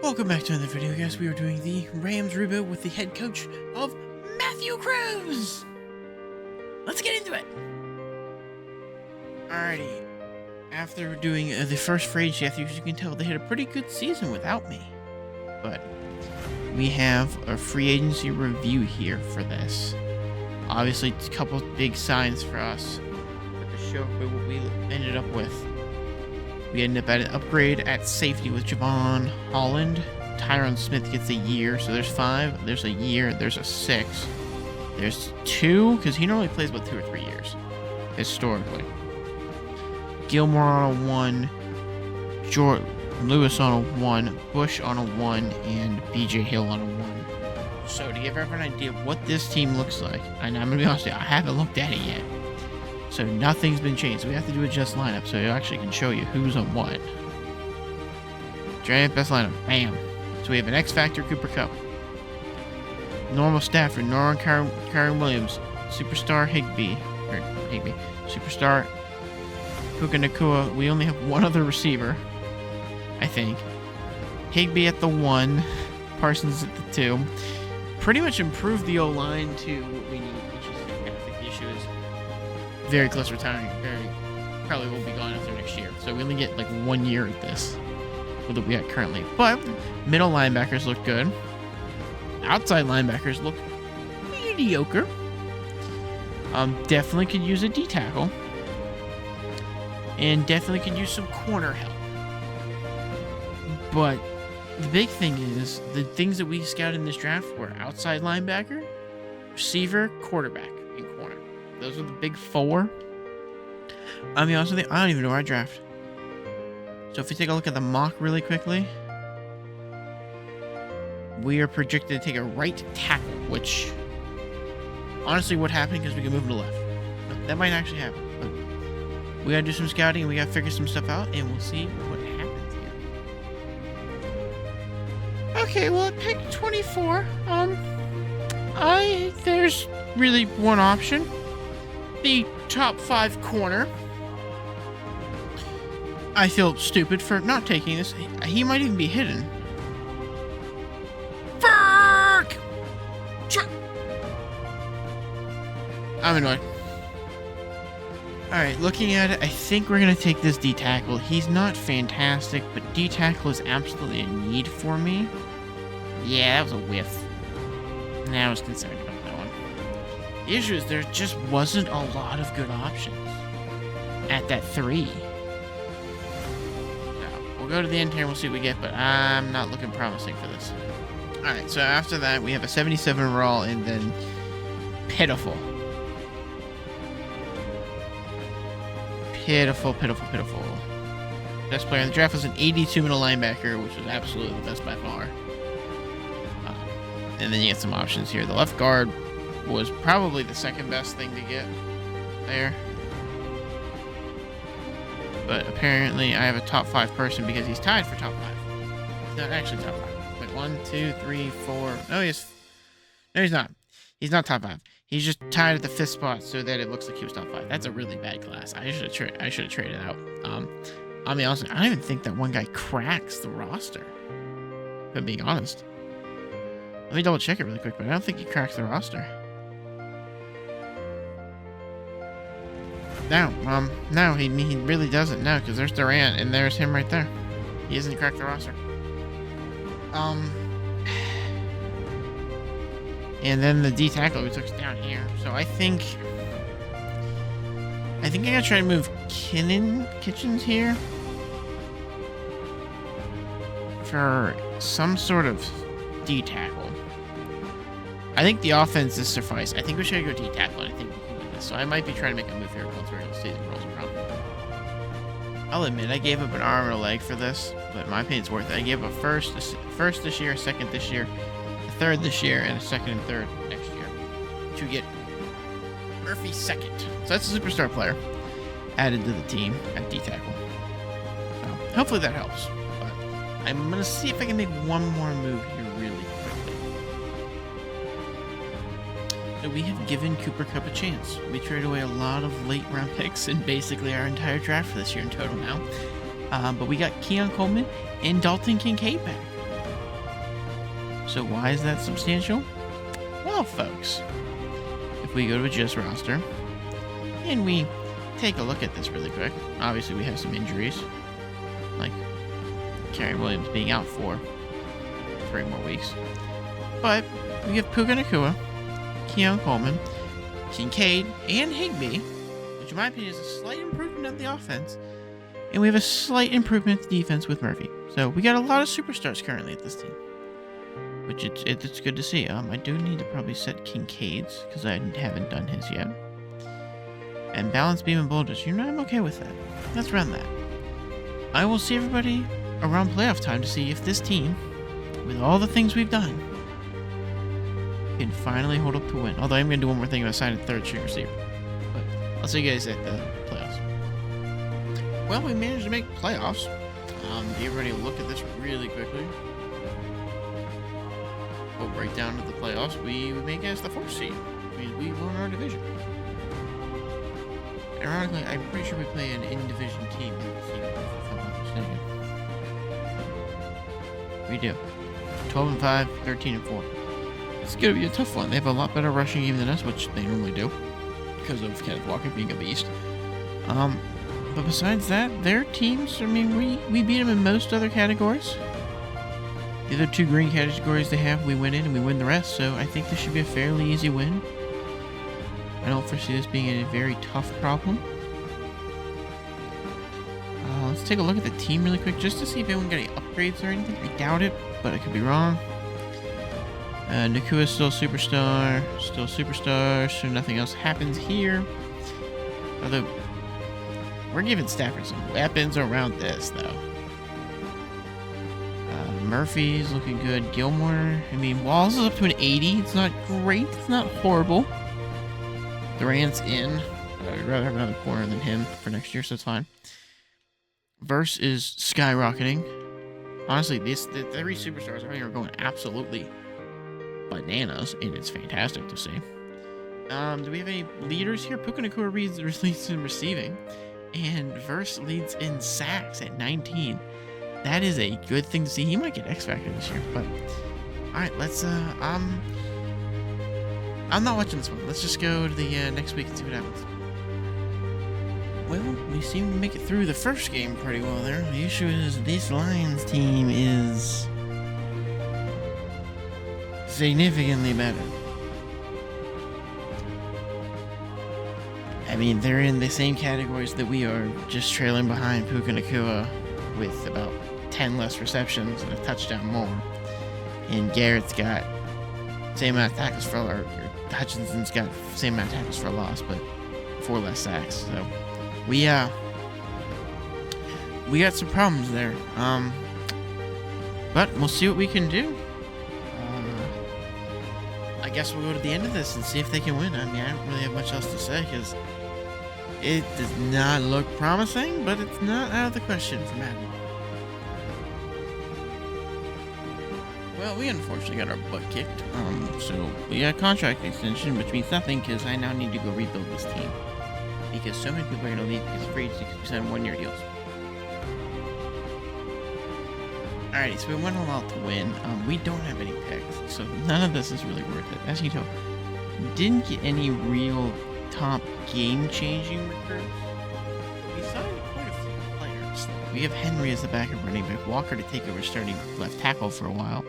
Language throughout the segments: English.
Welcome back to another video, guys. We are doing the Rams rebuild with the head coach of Matthew Cruz. Let's get into it. Alrighty. After doing the first free agency, as you can tell, they had a pretty good season without me. But we have a free agency review here for this. Obviously, a couple big signs for us to show what we ended up with. We ended up at an upgrade at safety with Javon Holland. Tyron Smith gets a year, so there's 5. There's a year. There's a 6. There's 2, because he normally plays about 2 or 3 years, historically. Gilmore on a 1. Lewis on a 1. Bush on a 1. And BJ Hill on a 1. So to give everyone an idea of what this team looks like, and I'm going to be honest with you, I haven't looked at it yet. So nothing's been changed. So we have to do a just lineup so it actually can show you who's on what. Giant best lineup. Bam. So we have an X Factor Cooper Kupp. Normal Stafford. Norman Kyren Williams. Superstar Higbee. Superstar Puka Nacua. We only have one other receiver, I think. Higbee at the 1. Parsons at the 2. Pretty much improved the O-line to what we need, which is I think the issue is very close to retiring. Probably will be gone after next year. So we only get like 1 year at this with what we got currently. But middle linebackers look good. Outside linebackers look mediocre. Definitely could use a D tackle. And definitely could use some corner help. But the big thing is the things that we scouted in this draft were outside linebacker, receiver, quarterback, and corner. Those are the big 4. I'll be honest with you, I don't even know where I draft. So if we take a look at the mock really quickly, we are projected to take a right tackle, which honestly would happen because we can move to the left. That might actually happen. But we gotta do some scouting and we gotta figure some stuff out and we'll see what happens here. Okay, well at pick 24, there's really one option. The top 5 corner. I feel stupid for not taking this. He might even be hidden. Fuck! I'm annoyed. Alright, looking at it, I think we're going to take this D-tackle. He's not fantastic, but D-tackle is absolutely a need for me. Yeah, that was a whiff. Now I was concerned about that one. The issue is there just wasn't a lot of good options at that 3. So we'll go to the end here and we'll see what we get, but I'm not looking promising for this. Alright, so after that we have a 77 overall and then pitiful. Pitiful. Best player in the draft was an 82 middle linebacker, which was absolutely the best by far. And then you get some options here. The left guard was probably the second best thing to get there. But apparently I have a top 5 person because he's tied for top 5. He's not actually top 5. Wait, 1, 2, 3, 4. No, he's not. He's not top 5. He's just tied at the 5th spot so that it looks like he was top 5. That's a really bad class. I should have traded out. I'll be honest, I don't even think that one guy cracks the roster. If I'm being honest. Let me double check it really quick, but I don't think he cracks the roster. No, he really doesn't. No, because there's Durant and there's him right there. He hasn't cracked the roster. And then the D tackle we took is down here. So I think I gotta try to move Kitchens here for some sort of D tackle. I think the offense is suffice. I think we should go D tackle, and I think we can win this. So I might be trying to make a move here once we're in the season rolls around. I'll admit I gave up an arm and a leg for this, but in my opinion it's worth it. I gave up a first this year, a second this year, a third this year, and a second and third next year to get Murphy second. So that's a superstar player added to the team at D tackle. So hopefully that helps. But I'm gonna see if I can make one more move here really quickly. So we have given Cooper Kupp a chance. We traded away a lot of late round picks and basically our entire draft for this year in total now. But we got Keon Coleman and Dalton Kincaid back. So why is that substantial? Well, folks, if we go to adjust roster and we take a look at this really quick, obviously we have some injuries, like Kyren Williams being out for 3 more weeks. But we have Puka Nacua, Keon Coleman, Kincaid, and Higbee, which in my opinion is a slight improvement of the offense. And we have a slight improvement in the defense with Murphy. So we got a lot of superstars currently at this team, which it's good to see. I do need to probably set Kincaid's because I haven't done his yet. And balance beam and bulldozer. You know, I'm okay with that. Let's run that. I will see everybody around playoff time to see if this team, with all the things we've done, can finally hold up to win. Although I'm going to do one more thing about signing a third string receiver. But I'll see you guys at the playoffs. Well, we managed to make playoffs. Everybody look at this really quickly. We'll break down to the playoffs. We make it as the 4th seed. We won our division. Ironically, I'm pretty sure we play an in-division team if I'm not mistaken. We do. 12-5, 13-4. It's going to be a tough one. They have a lot better rushing game than us, which they normally do, because of Kenneth Walker being a beast. But besides that, their teams, I mean, we beat them in most other categories. The other 2 green categories they have, we win in and we win the rest, so I think this should be a fairly easy win. I don't foresee this being a very tough problem. Let's take a look at the team really quick, just to see if anyone got any upgrades or anything. I doubt it, but I could be wrong. Nacua is still superstar, so nothing else happens here. Although, we're giving Stafford some weapons around this, though. Murphy's looking good. Gilmore, I mean, Walls is up to an 80. It's not great. It's not horrible. Durant's in. I'd rather have another corner than him for next year, so it's fine. Verse is skyrocketing. Honestly, the 3 superstars are going absolutely bananas, and it's fantastic to see. Do we have any leaders here? Puka Nacua leads in receiving, and Verse leads in sacks at 19. That is a good thing to see. He might get X Factor this year, but alright, let's I'm not watching this one. Let's just go to the next week and see what happens. Well, we seem to make it through the first game pretty well there. The issue is this Lions team is significantly better. I mean, they're in the same categories that we are, just trailing behind Puka Nacua with about 10 less receptions and a touchdown more. And Garrett's got same amount of tackles for, or Hutchinson's got same amount of tackles for a loss, but 4 less sacks. So we got some problems there. But we'll see what we can do. I guess we'll go to the end of this and see if they can win. I mean, I don't really have much else to say because it does not look promising, but it's not out of the question for Madden. Well, we unfortunately got our butt kicked. So we got a contract extension, which means nothing because I now need to go rebuild this team. Because so many people are going to leave because of free 60% 1-year deals. Alrighty, so we went all out to win. We don't have any picks, so none of this is really worth it. As you know, didn't get any real top game-changing recruits. We signed quite a few players. We have Henry as the backup running back, Walker to take over starting left tackle for a while,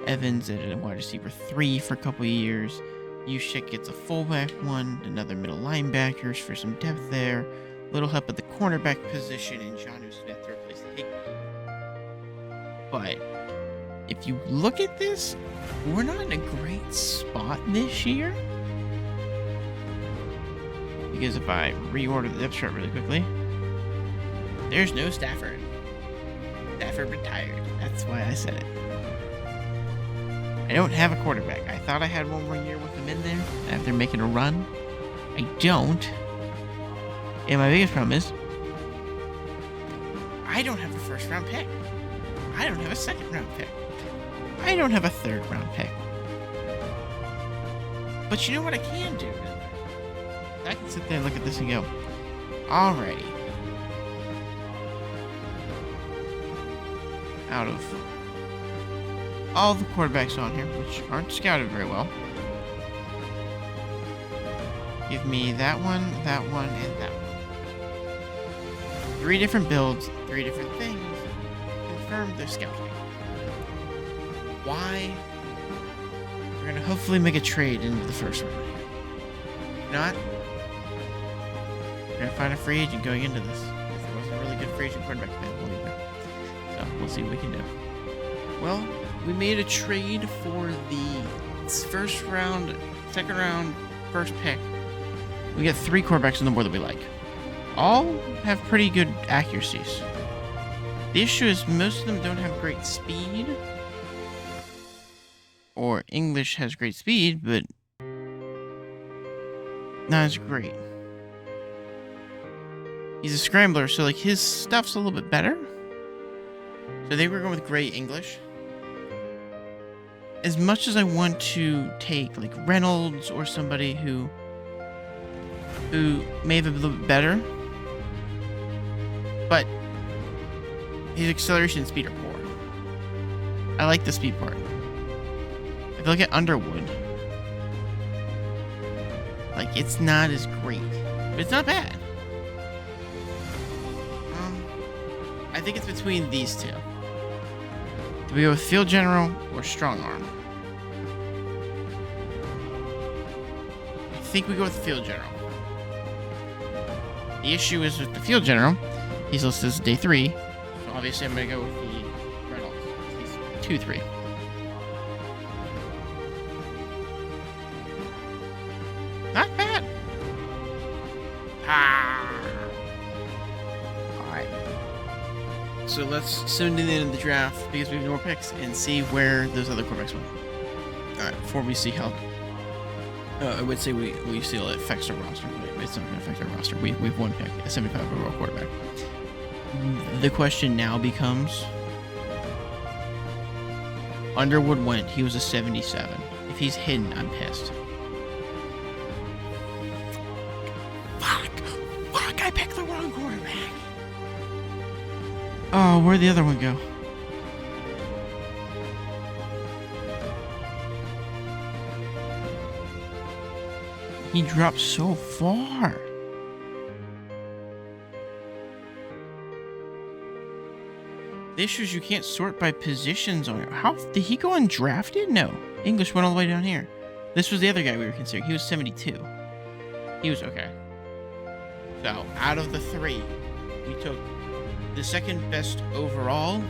Evans at a wide receiver 3 for a couple of years, Yushik gets a fullback 1, another middle linebackers for some depth there, little help at the cornerback position, and Jonnu Smith to replace Higbee. But if you look at this, we're not in a great spot this year. Because if I reorder the depth chart really quickly, there's no Stafford. Stafford retired. That's why I said it. I don't have a quarterback. I thought I had one more year with him in there after making a run. I don't. And my biggest problem is I don't have a first round pick. I don't have a second round pick. I don't have a third round pick. But you know what I can do? I can sit there and look at this and go, alrighty. Out of all the quarterbacks on here, which aren't scouted very well. Give me that one, and that one. 3 different builds, 3 different things. Confirm the scouting. Why? We're gonna hopefully make a trade into the first round. If not, we're gonna find a free agent going into this. If there wasn't a really good free agent quarterback available either. So we'll see what we can do. Well, we made a trade for the first round, second round, first pick. We get 3 quarterbacks on the board that we like. All have pretty good accuracies. The issue is most of them don't have great speed. Or English has great speed, but not as great. He's a scrambler, so like his stuff's a little bit better. So they were going with great English. As much as I want to take like Reynolds or somebody who may have a little bit better, but his acceleration and speed are poor. I like the speed part. If you look at Underwood, like it's not as great, but it's not bad. I think it's between these two. Do we go with Field General or Strong Arm? I think we go with Field General. The issue is with the Field General, he's listed as day 3, so obviously I'm going to go with the Reynolds. He's 2-3. Not bad. Alright. So let's soon to the end of the draft, because we have more picks, and see where those other quarterbacks went. Alright, before we see how... I would say we still affects our roster, but it's not going to affect our roster. We have 1 pick, a 75 overall quarterback. The question now becomes... Underwood went, he was a 77. If he's hidden, I'm pissed. Fuck, I picked the wrong quarterback. Oh, where'd the other one go? He dropped so far. The issue is you can't sort by positions on it. How did he go undrafted? No. English went all the way down here. This was the other guy we were considering. He was 72. He was okay. So, out of the 3, we took the second best overall,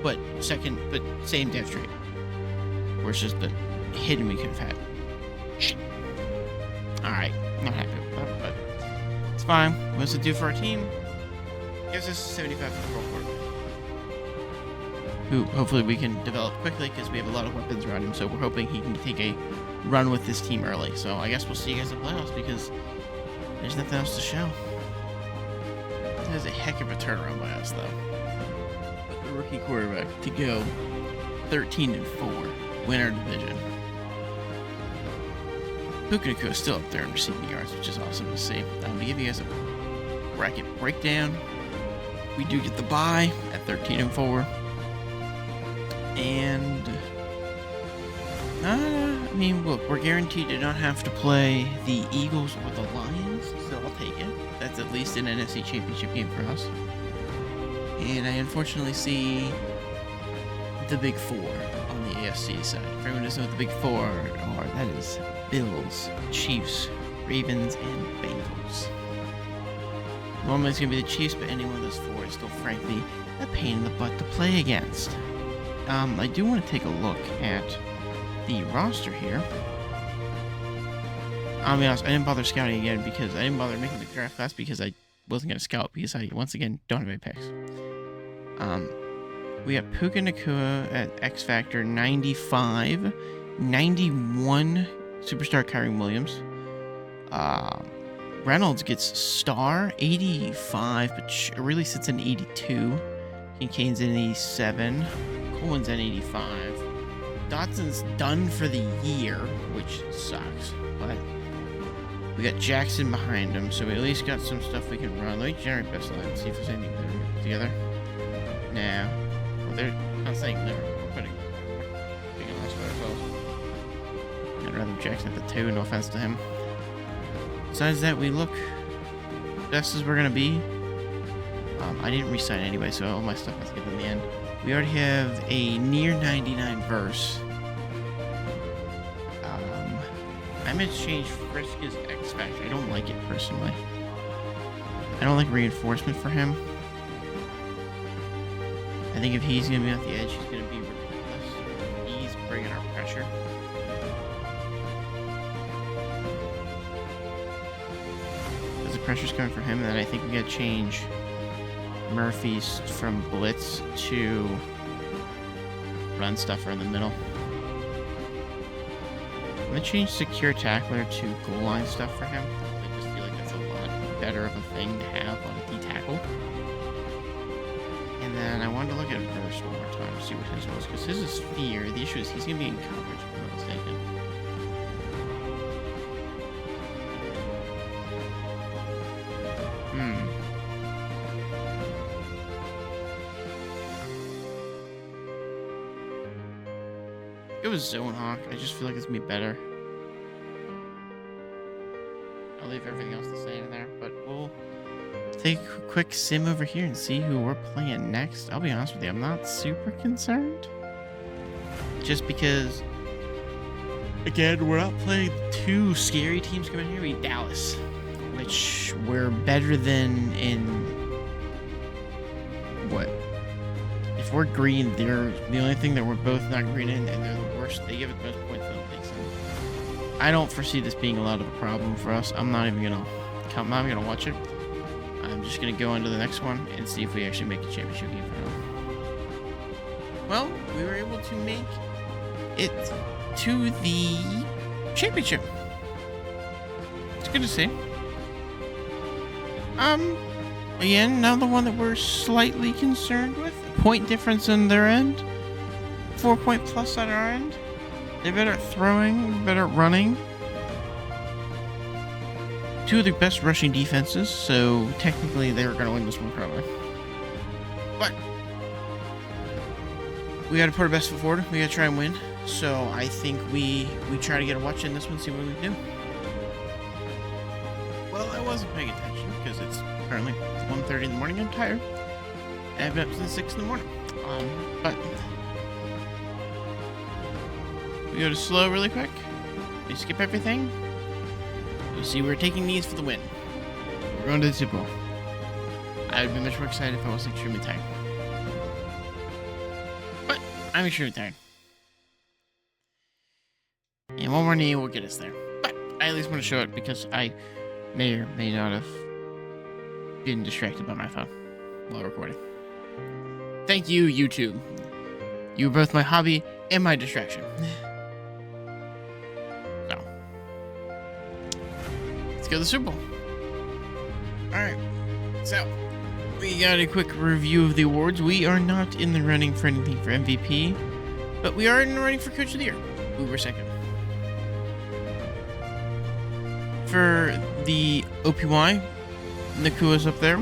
but same depth trait. Versus the hidden we could have had. Shit. Alright, not happy with that, but it's fine. What does it do for our team? Gives us 75 overall quarterback. Who hopefully we can develop quickly because we have a lot of weapons around him, so we're hoping he can take a run with this team early. So I guess we'll see you guys in the playoffs because there's nothing else to show. That is a heck of a turnaround by us, though. The rookie quarterback to go 13-4, win our division. Puka Nacua is still up there in receiving yards, which is awesome to see. To give you guys a bracket breakdown, we do get the bye at 13-4. And I mean, look, we're guaranteed to not have to play the Eagles or the Lions, so I'll take it. That's at least an NFC Championship game for us. And I unfortunately see the Big Four on the AFC side. If everyone doesn't know what the Big Four are, that is Bills, Chiefs, Ravens, and Bengals. Normally it's going to be the Chiefs, but any one of those 4 is still, frankly, a pain in the butt to play against. I do want to take a look at the roster here. I'll be honest, I didn't bother scouting again because I didn't bother making the draft class because I wasn't going to scout because I, once again, don't have any picks. We got Puka Nacua at X Factor 95, 91 Superstar Kyren Williams. Reynolds gets star 85, but really sits in 82. Kincaid's in 87. Coleman's at 85. Dotson's done for the year, which sucks, but we got Jackson behind him, so we at least got some stuff we can run. Let me generate best line and see if there's anything better together. Nah. Well, I'm saying never. We're putting rather Jackson at the 2, no offense to him. Besides that, we look best as we're going to be. I didn't resign anyway, so all my stuff was good in the end. We already have a near 99 verse. I'm going to change Friska's X Factor. I don't like it personally. I don't like reinforcement for him. I think if he's going to be off the edge, he's going to be relentless. He's bringing our pressure. Because the pressure's coming from him, then I think we got to change Murphy's from blitz to run stuffer in the middle. I'm going to change secure tackler to goal line stuff for him. I just feel like that's a lot better of a thing to have on a D-tackle. And then I wanted to look at verse one more time to see what his was, because his is fear. The issue is he's going to be in coverage, if I'm not mistaken. It was Zone Hawk. I just feel like it's going to be better. I'll leave everything else the same there, but we'll take a quick sim over here and see who we're playing next. I'll be honest with you, I'm not super concerned. Just because, again, we're not playing two scary teams coming here. We Dallas, which we're better than in what? If we're green, they're the only thing that we're both not green in, and they're the worst. They give it most points in the league. So I don't foresee this being a lot of a problem for us. I'm not even gonna come. I'm not even gonna watch it. I'm just gonna go on to the next one and see if we actually make a championship game for them. Well, we were able to make it to the championship. It's good to see. Again, another one that we're slightly concerned with. Point difference in their end. 4 point plus on our end. They're better at throwing, better at running. Two of the best rushing defenses, so technically they were going to win this one probably. But we got to put our best foot forward. We got to try and win. So I think we try to get a watch in this one, see what we can do. Well, I wasn't paying attention because it's currently 1:30 in the morning. I'm tired. I've been up since 6 in the morning. But we go to slow really quick. We skip everything. You'll see we're taking these for the win. We're going to the Super Bowl. I would be much more excited if I wasn't extremely tired. But I'm extremely tired. And one more knee will get us there. But I at least want to show it because I may or may not have been distracted by my phone while recording. Thank you, YouTube. You were both my hobby and my distraction. So, let's go to the Super Bowl. Alright, so, we got a quick review of the awards. We are not in the running for anything for MVP, but we are in the running for Coach of the Year. We were second. For the OPY, Nakua's up there.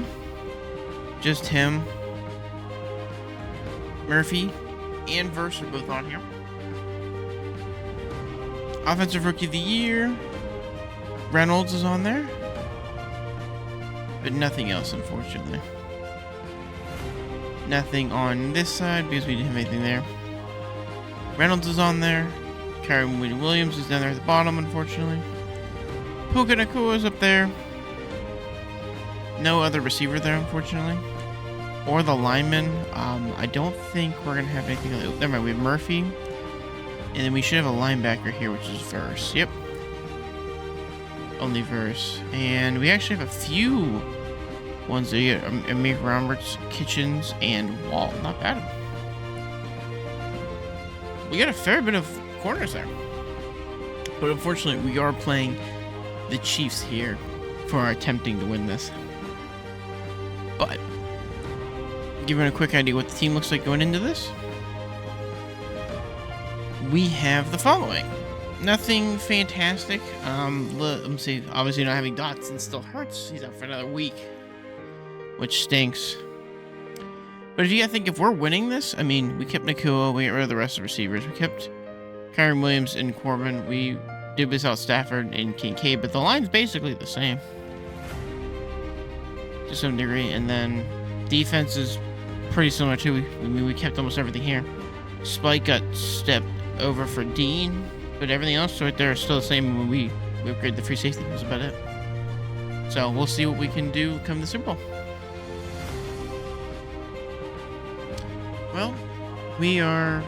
Just him. Murphy and Verse are both on here. Offensive Rookie of the Year, Reynolds is on there. But nothing else, unfortunately. Nothing on this side because we didn't have anything there. Reynolds is on there. Kyren Williams is down there at the bottom, unfortunately. Puka Nacua is up there. No other receiver there, unfortunately. Or the lineman. I don't think we're going to have anything. Oh, never mind. We have Murphy. And then we should have a linebacker here, which is Verse. Yep. Only Verse. And we actually have a few ones that you get. Amir Roberts, Kitchens, and Wall. Not bad. We got a fair bit of corners there. But unfortunately, we are playing the Chiefs here for attempting to win this. But giving a quick idea what the team looks like going into this, we have the following. Nothing fantastic. Let me see. Obviously not having Dotson still hurts. He's out for another week, which stinks. But if you think if we're winning this, I mean, we kept Nakua, we got rid of the rest of the receivers. We kept Kyren Williams and Corbin. We do without Stafford and Kincaid, but the line's basically the same to some degree. And then defense is pretty similar too. We kept almost everything here. Spike got stepped over for Dean, but everything else right there is still the same. When we upgraded the free safety, that was about it. So we'll see what we can do come the Super Bowl. Well, we are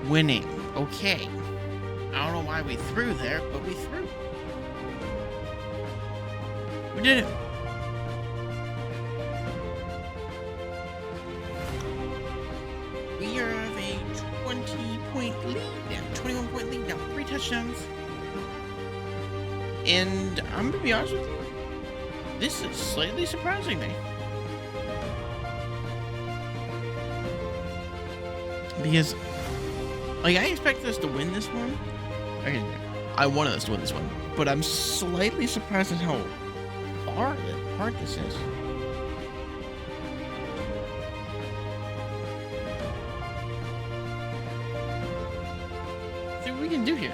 winning. Okay. I don't know why we threw there, but we threw. We did it. We are of a 20-point lead now. 21-point lead now. 3 touchdowns. And I'm going to be honest with you. This is slightly surprising me. Because, like, I expected us to win this one. Okay, I wanted us to win this one. But I'm slightly surprised at how hard this is. See what we can do here.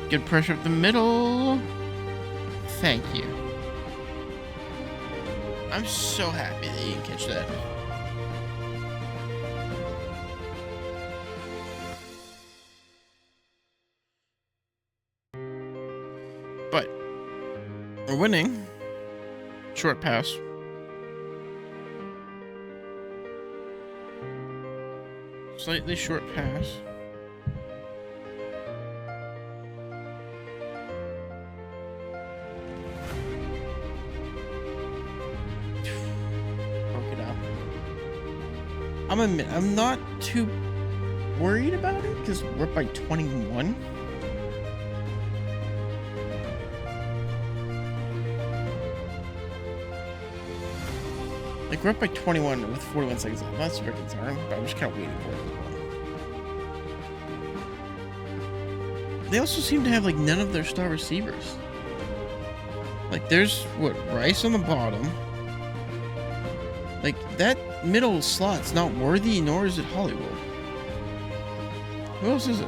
Good pressure up the middle. Thank you. I'm so happy that you can catch that. But we're winning. Short pass. Slightly short pass. I'm not too worried about it because we're up by 21. Like, we're up by 21 with 41 seconds left. I'm not super concerned, but I'm just kind of waiting for it. They also seem to have, like, none of their star receivers. Like, there's, what, Rice on the bottom. Like, that middle slot's not Worthy, nor is it Hollywood. Who else is it?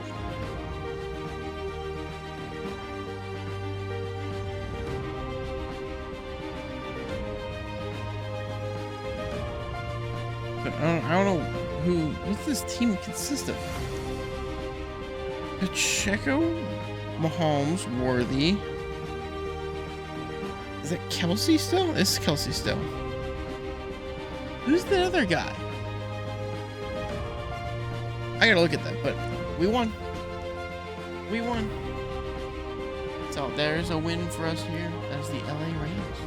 But I don't know what's this team consist of? Pacheco, Mahomes, Worthy. Is that Kelsey still? It's Kelsey still. Who's the other guy? I gotta look at that, but we won. We won. So there's a win for us here as the LA Rams.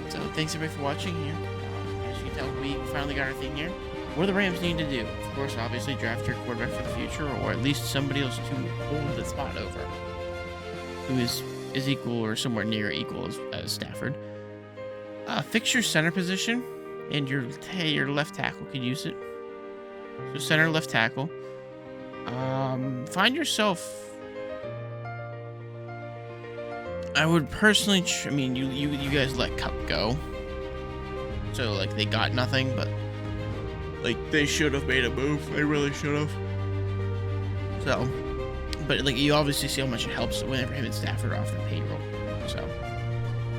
So thanks everybody for watching here. As you can tell, we finally got our thing here. What do the Rams need to do? Of course, obviously draft your quarterback for the future, or at least somebody else to hold the spot over, who is equal or somewhere near equal as Stafford. Fix your center position, and your left tackle could use it. So center, left tackle. Find yourself. I would personally. I mean, you guys let Cup go, so like they got nothing, but like they should have made a move. They really should have. So, but like you obviously see how much it helps whenever him and Stafford are off the payroll. So.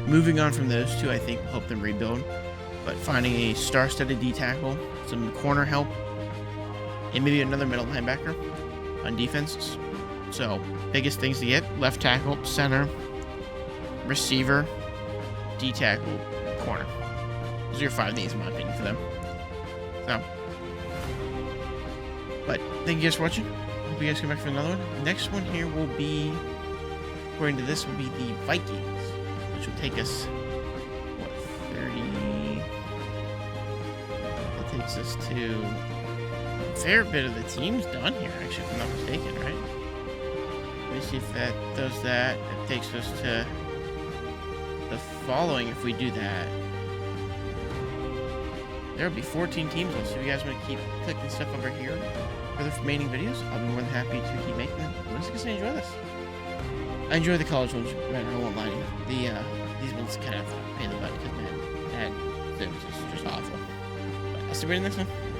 Moving on from those two, I think will help them rebuild. But finding a star-studded D tackle, some corner help, and maybe another middle linebacker on defenses. So, biggest things to get: left tackle, center, receiver, D tackle, corner. Those are your 5 needs, in my opinion, for them. So, but thank you guys for watching. Hope you guys come back for another one. Next one here will be, according to this, will be the Vikings. Which will take us, what, 30? That takes us to a fair bit of the team's done here, actually, if I'm not mistaken, right? Let me see if that does that. It takes us to the following if we do that. There will be 14 teams, so if you guys want to keep clicking stuff over here for the remaining videos, I'll be more than happy to keep making them. I'm just going to enjoy this. I enjoy the college ones, I won't lie to you. These ones kind of pain in the butt because, man, that was just awful. But I'll see you in the next one.